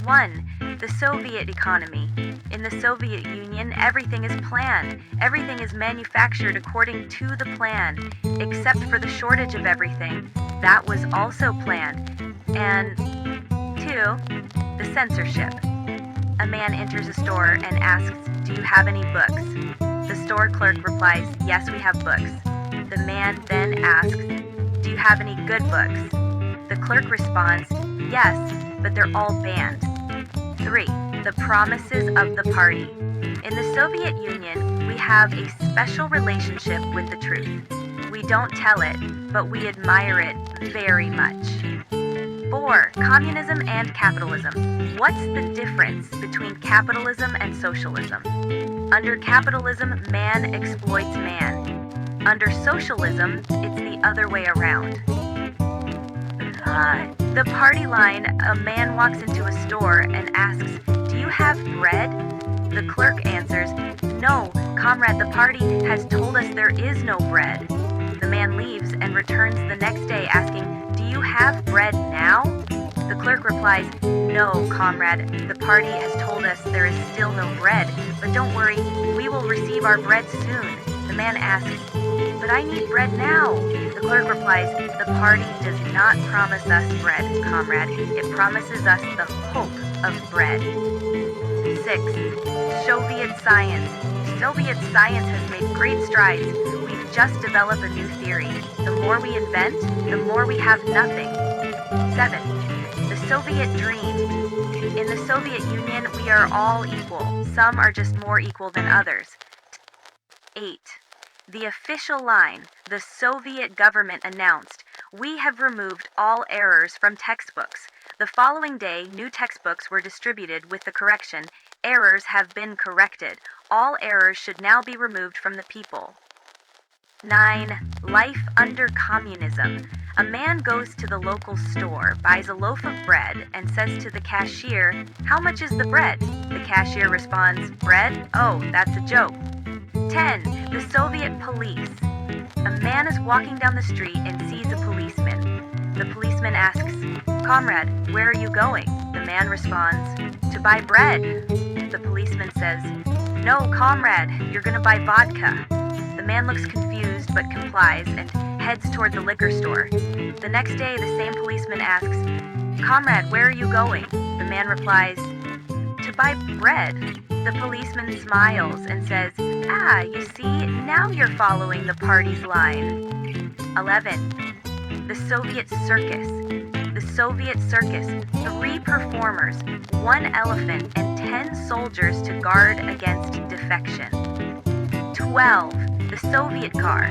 1. The Soviet economy. In the Soviet Union, everything is planned. Everything is manufactured according to the plan, except for the shortage of everything. That was also planned. And 2. The censorship. A man enters a store and asks, "Do you have any books?" The store clerk replies, "Yes, we have books." The man then asks, "Do you have any good books?" The clerk responds, "Yes, but they're all banned." 3. The promises of the party. In the Soviet Union, we have a special relationship with the truth. We don't tell it, but we admire it very much. 4. Communism and capitalism. What's the difference between capitalism and socialism? Under capitalism, man exploits man. Under socialism, it's the other way around. The party line, a man walks into a store and asks, "Do you have bread?" The clerk answers, "No, comrade, the party has told us there is no bread." The man leaves and returns the next day asking, "Do you have bread now?" The clerk replies, "No, comrade, the party has told us there is still no bread, but don't worry, we will receive our bread soon." The man asks, "But I need bread now." The clerk replies, "The party does not promise us bread, comrade. It promises us the hope of bread." 6. Soviet science. Soviet science has made great strides. We've just developed a new theory. The more we invent, the more we have nothing. 7. The Soviet dream. In the Soviet Union, we are all equal. Some are just more equal than others. 8. The official line. The Soviet government announced, "We have removed all errors from textbooks." The following day, new textbooks were distributed with the correction, "Errors have been corrected. All errors should now be removed from the people." 9. Life under communism. A man goes to the local store, buys a loaf of bread, and says to the cashier, "How much is the bread?" The cashier responds, "Bread? Oh, that's a joke." 10. The Soviet police. A man is walking down the street and sees a policeman. The policeman asks, "Comrade, where are you going?" The man responds, "To buy bread." The policeman says, "No, comrade, you're going to buy vodka." The man looks confused but complies and heads toward the liquor store. The next day, the same policeman asks, "Comrade, where are you going?" The man replies, "To buy bread." The policeman smiles and says, "Ah, you see, now you're following the party's line." 11. The Soviet circus. The Soviet circus. 3 performers, 1 elephant, and 10 soldiers to guard against defection. 12. The Soviet car.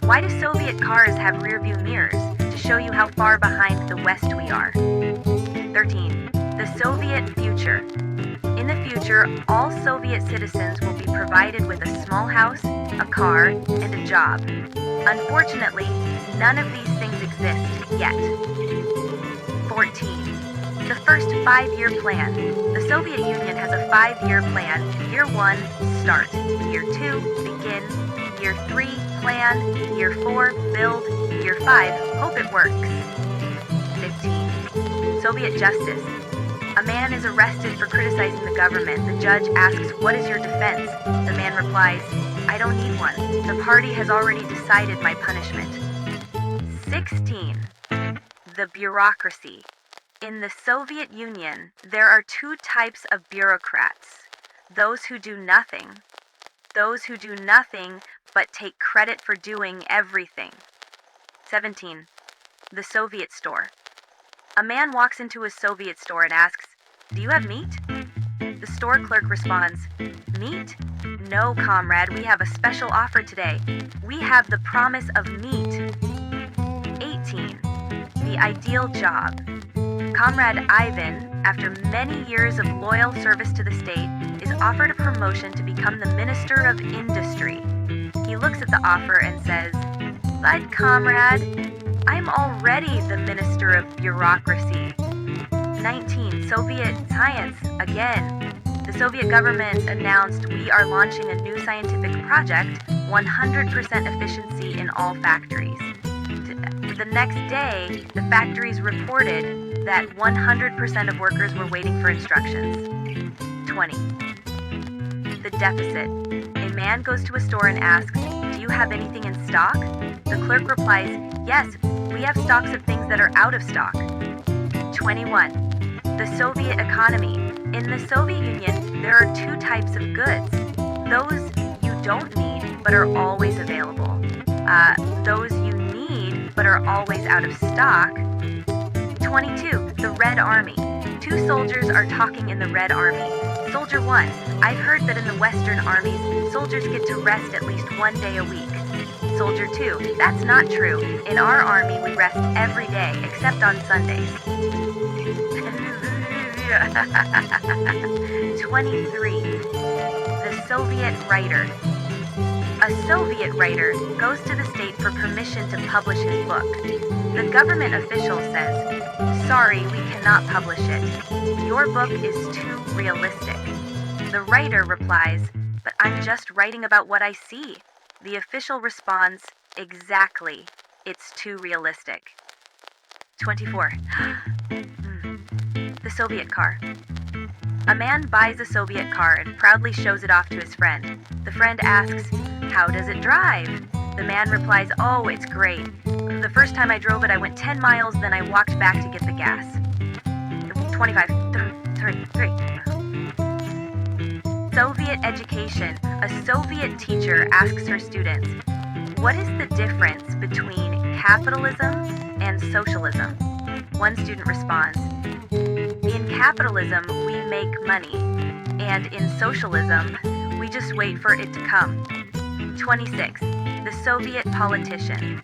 Why do Soviet cars have rear-view mirrors? To show you how far behind the West we are. 13. The Soviet future. In the future, all Soviet citizens will be provided with a small house, a car, and a job. Unfortunately, none of these things exist yet. 14. The first 5-year plan. The Soviet Union has a 5-year plan. Year 1, start. Year 2, begin. Year 3, plan. Year 4, build. Year 5, hope it works. 15. Soviet justice. A man is arrested for criticizing the government. The judge asks, "What is your defense?" The man replies, "I don't need one. The party has already decided my punishment." 16. The bureaucracy. In the Soviet Union, there are 2 types of bureaucrats. Those who do nothing. Those who do nothing but take credit for doing everything. 17. The Soviet store. A man walks into a Soviet store and asks, "Do you have meat?" The store clerk responds, "Meat? No, comrade, we have a special offer today. We have the promise of meat." 18. The ideal job. Comrade Ivan, after many years of loyal service to the state, is offered a promotion to become the Minister of Industry. He looks at the offer and says, "But comrade, I'm already the Minister of Bureaucracy." 19. Soviet science. Again, the Soviet government announced, "We are launching a new scientific project, 100% efficiency in all factories." The next day, the factories reported that 100% of workers were waiting for instructions. 20. The deficit. A man goes to a store and asks, "Do you have anything in stock?" The clerk replies, "Yes, we have stocks of things that are out of stock." 21. The Soviet economy. In the Soviet Union, there are two types of goods. Those you don't need but are always available. Those you need but are always out of stock. 22. The Red Army. Two soldiers are talking in the Red Army. Soldier 1, "I've heard that in the Western armies, soldiers get to rest at least one day a week." Soldier 2, "That's not true. In our army, we rest every day, except on Sundays." 23. The Soviet writer. A Soviet writer goes to the state for permission to publish his book. The government official says, "Sorry, we cannot publish it. Your book is too realistic." The writer replies, "But I'm just writing about what I see." The official responds, "Exactly. It's too realistic." 24. The Soviet car. A man buys a Soviet car and proudly shows it off to his friend. The friend asks, "How does it drive?" The man replies, "Oh, it's great. The first time I drove it, I went 10 miles, then I walked back to get the gas." 25. Three. Soviet education. A Soviet teacher asks her students, "What is the difference between capitalism and socialism?" One student responds, "In capitalism, we make money, and in socialism, we just wait for it to come." 26. The Soviet politician.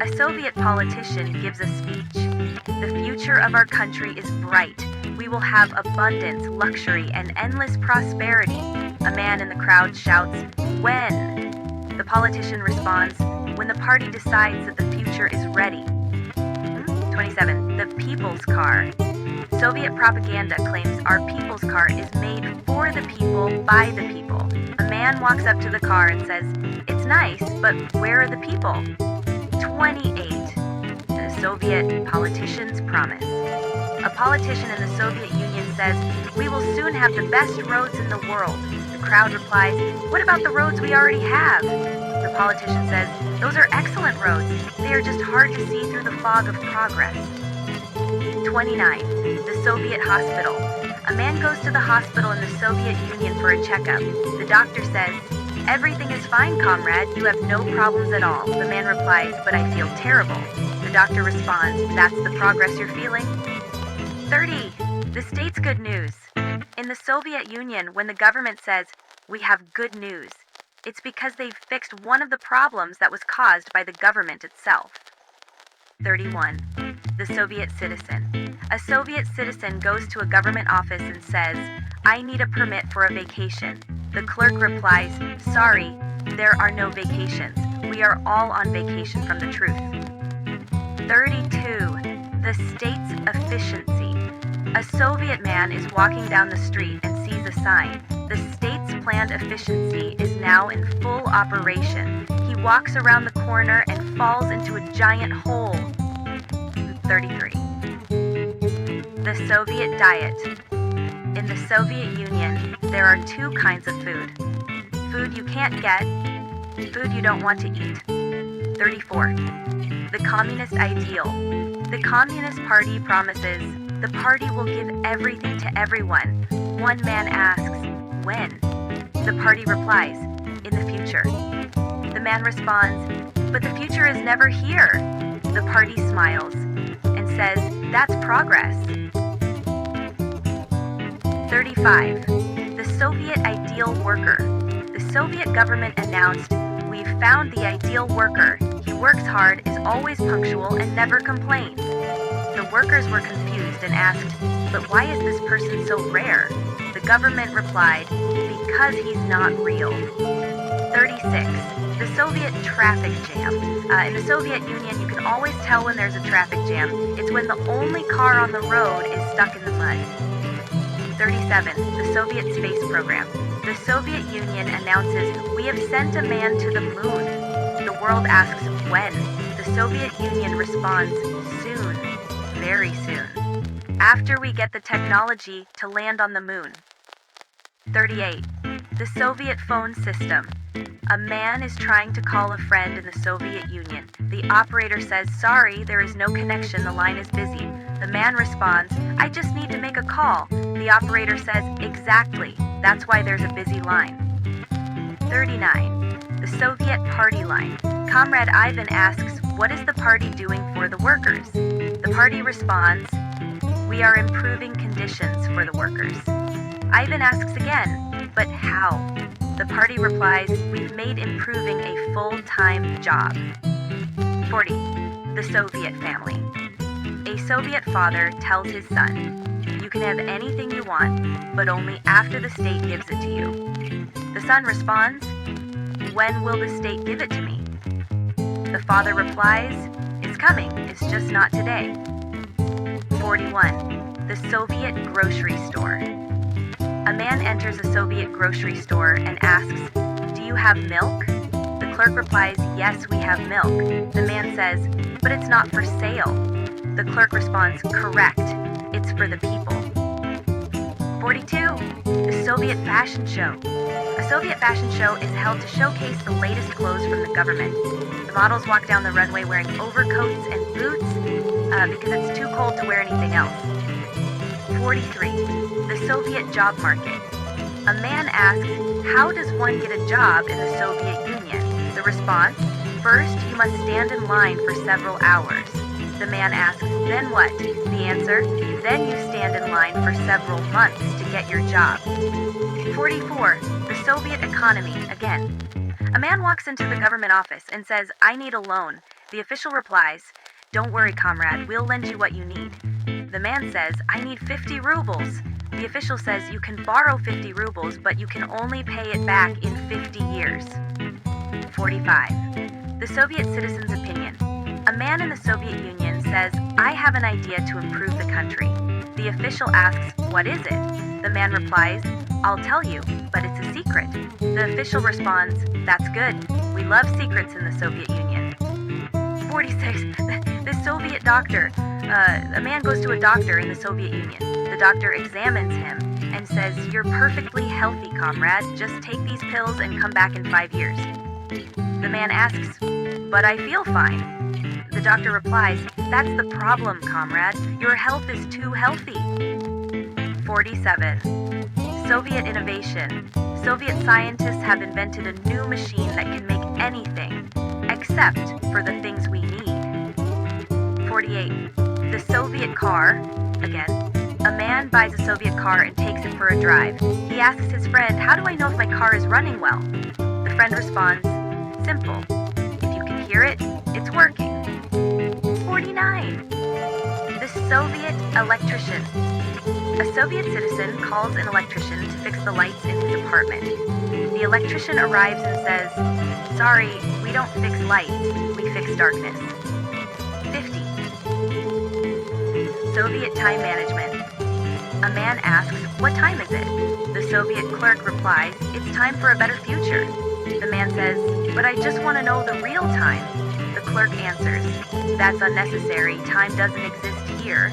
A Soviet politician gives a speech. "The future of our country is bright. We will have abundance, luxury, and endless prosperity." A man in the crowd shouts, "When?" The politician responds, "When the party decides that the future is ready." 27. The people's car. Soviet propaganda claims our people's car is made for the people, by the people. A man walks up to the car and says, "It's nice, but where are the people?" 28. The Soviet politician's promise. A politician in the Soviet Union says, "We will soon have the best roads in the world." The crowd replies, "What about the roads we already have?" The politician says, "Those are excellent roads. They are just hard to see through the fog of progress." 29. The Soviet hospital. A man goes to the hospital in the Soviet Union for a checkup. The doctor says, "Everything is fine, comrade. You have no problems at all." The man replies, "But I feel terrible." The doctor responds, "That's the progress you're feeling." 30. The state's good news. In the Soviet Union, when the government says, "We have good news," it's because they've fixed one of the problems that was caused by the government itself. 31. The Soviet citizen. A Soviet citizen goes to a government office and says, "I need a permit for a vacation." The clerk replies, "Sorry, there are no vacations. We are all on vacation from the truth." 32. The state's efficiency. A Soviet man is walking down the street and sees a sign. The state's planned efficiency is now in full operation. He walks around the corner and falls into a giant hole. 33. The Soviet diet. In the Soviet Union, there are two kinds of food. Food you can't get, food you don't want to eat. 34. The communist ideal. The Communist Party promises, "The party will give everything to everyone." One man asks, "When?" The party replies, "In the future." The man responds, "But the future is never here." The party smiles and says, "That's progress." 35. The Soviet ideal worker. The Soviet government announced, "We've found the ideal worker. He works hard, is always punctual, and never complains." The workers were confused and asked, "But why is this person so rare?" The government replied, "Because he's not real." 36. The Soviet traffic jam. In the Soviet Union, you can always tell when there's a traffic jam. It's when the only car on the road is stuck in the mud. 37. The Soviet space program. The Soviet Union announces, "We have sent a man to the moon." The world asks, "When?" The Soviet Union responds, "Soon, very soon." After we get the technology to land on the moon. 38. The Soviet phone system. A man is trying to call a friend in the Soviet Union. The operator says, "Sorry, there is no connection, the line is busy." The man responds, "I just need to make a call." The operator says, "Exactly, that's why there's a busy line." 39. The Soviet party line. Comrade Ivan asks, "What is the party doing for the workers?" The party responds, "We are improving conditions for the workers." Ivan asks again, "But how?" The party replies, "We've made improving a full-time job." 40. The Soviet family. A Soviet father tells his son, "You can have anything you want, but only after the state gives it to you." The son responds, "When will the state give it to me?" The father replies, "It's coming, it's just not today." 41. The Soviet grocery store. A man enters a Soviet grocery store and asks, "Do you have milk?" The clerk replies, "Yes, we have milk." The man says, "But it's not for sale." The clerk responds, "Correct, it's for the people." 42. The Soviet fashion show. A Soviet fashion show is held to showcase the latest clothes from the government. The models walk down the runway wearing overcoats and boots because it's too cold to wear anything else. 43. The Soviet job market. A man asks, "How does one get a job in the Soviet Union?" The response, "First, you must stand in line for several hours." The man asks, "Then what?" The answer, "Then you stand in line for several months to get your job." 44. The Soviet economy again. A man walks into the government office and says, "I need a loan." The official replies, "Don't worry, comrade, we'll lend you what you need." The man says, "I need 50 rubles. The official says, "You can borrow 50 rubles, but you can only pay it back in 50 years. 45. The Soviet citizen's opinion. A man in the Soviet Union says, "I have an idea to improve the country." The official asks, "What is it?" The man replies, "I'll tell you, but it's a secret." The official responds, "That's good. We love secrets in the Soviet Union." 46. The Soviet doctor. A man goes to a doctor in the Soviet Union. The doctor examines him and says, "You're perfectly healthy, comrade. Just take these pills and come back in 5 years." The man asks, "But I feel fine." The doctor replies, "That's the problem, comrade. Your health is too healthy." 47. Soviet innovation. Soviet scientists have invented a new machine that can make anything, except for the things we need. 48. The Soviet car. Again, a man buys a Soviet car and takes it for a drive. He asks his friend, "How do I know if my car is running well?" The friend responds, "Simple. If you can hear it, it's working." 49. The Soviet electrician. A Soviet citizen calls an electrician to fix the lights in his apartment. The electrician arrives and says, "Sorry, we don't fix lights, we fix darkness." 50. Soviet time management. A man asks, "What time is it?" The Soviet clerk replies, "It's time for a better future." The man says, "But I just want to know the real time." The clerk answers, "That's unnecessary, time doesn't exist here."